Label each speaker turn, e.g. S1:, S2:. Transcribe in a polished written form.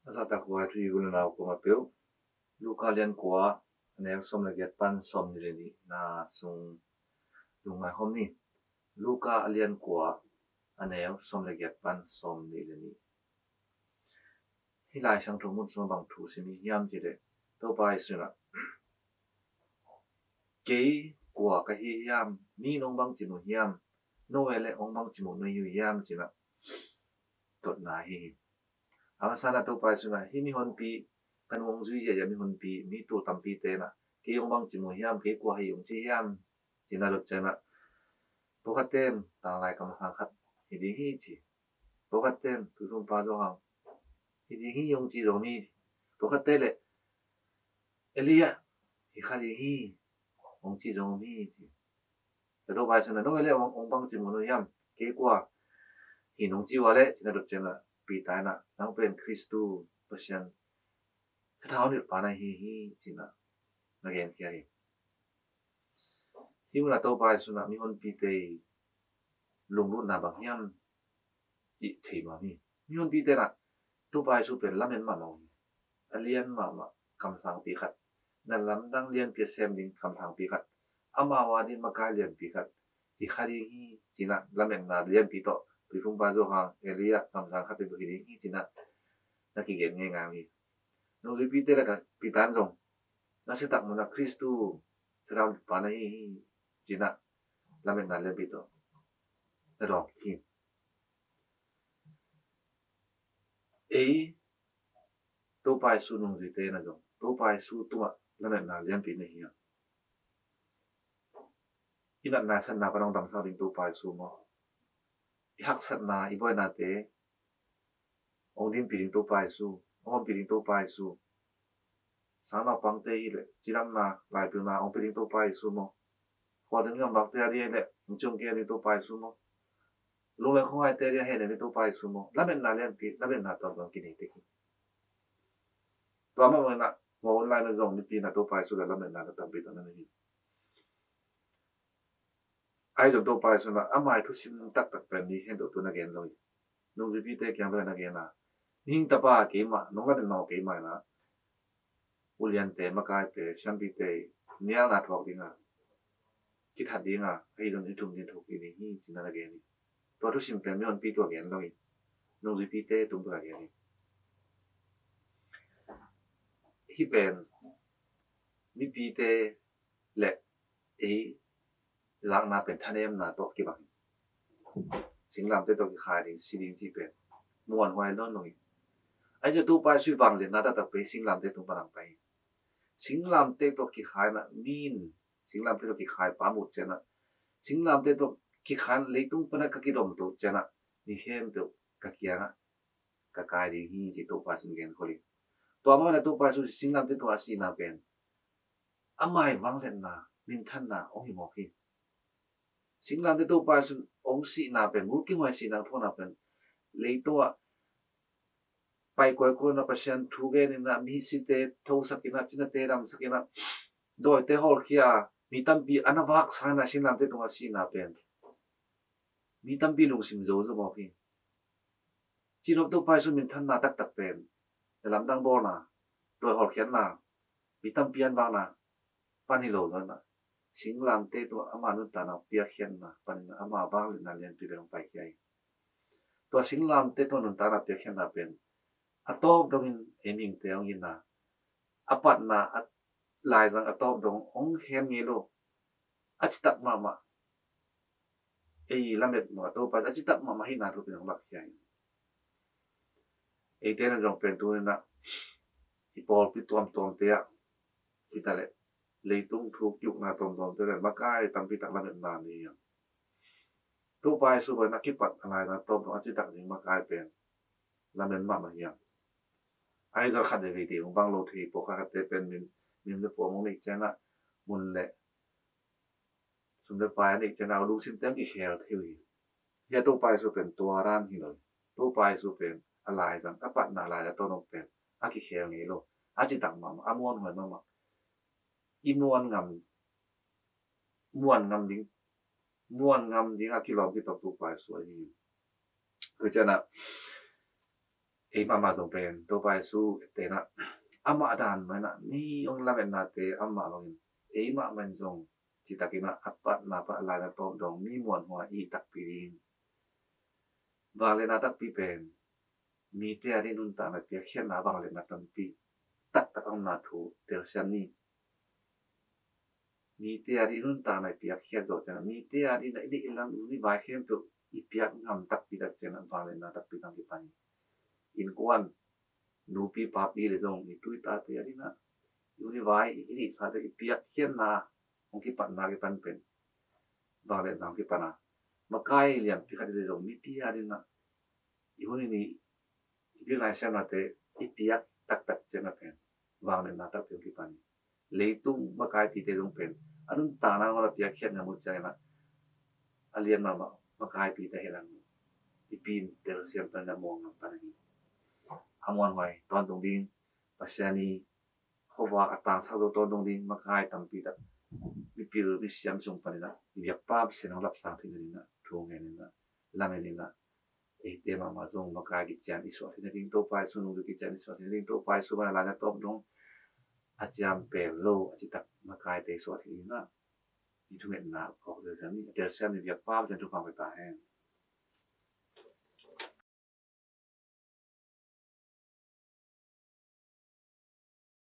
S1: Asa ta kwa tri gulu na ko mapeu luka lian kwa ne som la get pan som ni ni na sung lunga homni luka alian kwa ane som la get pan som ni ni hi lai sang thong mun som bang thu simi hiam ji de to bai suna ke kwa ka hi hiam mi nong bang ji mu hiam no ele ong bang ji mu no yu hiam ji na tot na hi ama sana to bai suna hi mi hon pi kan wong zui ya mi hon pi mi tu tam pi te na ke ong bang ji mu hiam ke kwa hi yong ji hiam ji na lot na Bokaten tang lai kam sang khat hidi hi chi bokaten tu tum pa do hang hidi hi yong chi do mi bokatele elia hi khali hi ong chi do mi chi do ba sana no ele ong bang chi mo no yam ke kwa hi nong chi wa le chi na do chen la pi tai na nang pen Christu pasian sa thao ni pa na hi chi na gen kia hi hi na to ba suna mi hon pi te lung lu na bang yam chi thei ma mi hon pi te na tu bai su pen lamen ma no alian ma kam sang pi khat na lam dang lian pi sem ding kam sang pi khat ama wa din ma ka lian pi khat hi khari hi china lamen na lian pi to pi phung ba zo ha elia kam sang khat pi hi china na ki gen nge nga mi no ri pi te la ka pi tan rong na se tak mo na Christu sedang pa na hi china lamen na lian pi to na ro ki ei to pai su nung ri te na jong to pai su tu ma lamen na lian pi na hi inat na san na parang dam sa ding tu pai su mo ihak sat na iboy na te ong din piling tu pai su ong piling tu pai su sang na pang te ile chiram na lai pi na ong piling tu pai su mo kwa den ngam bak te ari ile ong chung ke ni tu pai su mo lu le khong ai te ri he ni tu pai su mo la men na len pi la men na to dong ki ni te ki to ma mo na mo online na zong ni pi na tu pai su la men na ta pi to na ni ai jong tu pai su na amai thu sim tak tak pen ni hen do tu na gen loi nung ri pi te kyang ba na gen na ning ta pa ke ma nong ga no ke ma na ulian te ma kai te sham pi te nia na thok ding a ki that ding a ai don ni tum ni thok ni hi chin na ge ni to thu sim pen mi on pi to gen loi nung ri pi te tum ba ge ni hi pen mi pi te le e lang na pen thanem na to ki ba sing lam te to ki khai ding si ding ji pen muan hwai non loi ai je tu pai sui wang le na ta pe sing lam te tum ba lang pai sing lam te to ki khai na min sing lam te to ki khai pa mu che na sing lam te to ki khan le tung pa na ka ki dom to che na ni hem to ka kia na ka kai di hi ji to pa sin gen ko li to ma na to pa su sing lam te to a si na pen amai wang le na min than na ong hi mo ki sing lam te to pa su ong si na pen mu ki mo si na tho na pen le to a pai ko ko na pasien thu ge ni na mi si te tho sakina china te ram sakina doi te hol kia mi tam pi anawak sa na sing lam te to a si na pen mi tam pi lung sim zo zo mo ki chỉ nộp tôi phải số mình thân na tắc tắc bền để làm tăng bo na rồi họ khiến na bị tâm pian vào na pan hi lo na sing làm te to ama nu ta na pia khian na pan ama ba le na len pi rong pai kai to sing lam te to nun ta na pia khian na pen atop dong in ening te ong in na apat na at lai zang atop dong ong khem nge lo achitak ma ei lamet mo to pa achitak ma hi na ru pi rong lak kai ei te na jong pen tu na ipol pi tom te a kita le leitung thuk yuk na tom te le makai tam pi tak la na ni tu pai su ba na ki pat anai na tom achi tak ni makai pen la men ma hiang ai za khat de vi ti bang lo thi po kha te pen min le po mong ni chana mun le sum le pai ni chana lu sim tem ki share thi wi ya tu pai su pen tua ran hi lo tu pai su pen alai zang ka pat na lai la to no pen a ki share ni lo achi tak ma amon hoi ma i muan ngam ding muan ngam ding a kilom ki tok tu pai su ai cứ cho na mama dong pen to pai su te na ama dan mana ni ong la ben na te ama bangin ma man jong chi takina apat na pa la na to dong mi muan hua I tak pirin ba le na tak pi pen mi te ari nun ta na pia khian na bang le na tam pi tak tak ang na thu tel siam ni mi te ari nun ta na pia khian do chana mi te ari na ni ilam ni ba khian tu I pia ngam tak pi tak chana ba le na tak pi tang ki pani in kwan nu pi pa pi le dong ni tui ta te ari na uni vai ini sa de pia khian na ong ki pan na ki pan pen ba le na ki pana makai lian pi ka de dong mi pi ari na uni ni pi lai sa na te I pia tak tak chana pen ba le na tak pi ki pani leitung makai pi te dong pen anun ta na wala pia khian na mu chana alian mama makai pi te helang ipin tel siam tan na mong ng panani amon hoy ton dong ding pasiani khowa atang sa do ton dong ding makai tam pi tak pipil ni siam sung panina biak pa sinang lap sa phi ni na thong ne na lam ne na te mama zong makai ki chan iswa ni ding to pai su nu ki chan iswa ni ding to pai su ba la na top dong acham pe lo achitak makai te so thi na I thu na ko de san ni tel siam ni biak pa chen tu pa ta hen